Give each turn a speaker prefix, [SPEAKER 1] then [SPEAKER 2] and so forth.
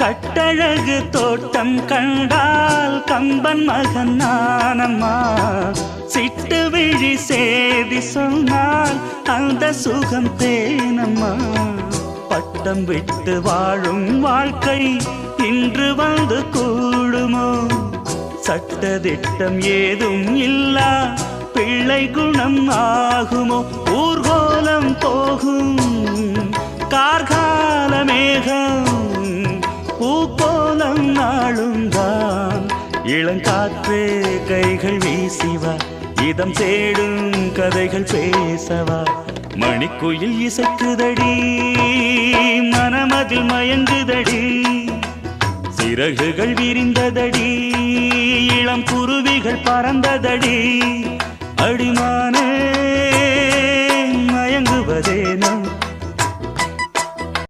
[SPEAKER 1] கட்டழகு தோட்டம் கண்டால் கம்பன் மகன் நானம்மா. சிட்டு விழி சேதி சொன்னால் அந்த சுகம் தேனம்மா. பட்டம் விட்டு வாழும் வாழ்க்கை இன்று வந்து கூடுமோ? சட்டதிட்டம் ஏதும் இல்லா பிள்ளை குணம் ஆகுமோ? ஊர்கோலம் போகும் கார்கால மேகம் பூக்கோலம் நாளும் தான். இளங்காற்றே கைகள் வீசிவா, இதம் தேடும் கதைகள் பேசவா. மணிக்குயில் இசைக்குதடி, மனமதில் மயங்குதடி. சிறகுகள் விரிந்ததடி, இளம் குருவிகள் பறந்ததடி. அடிமான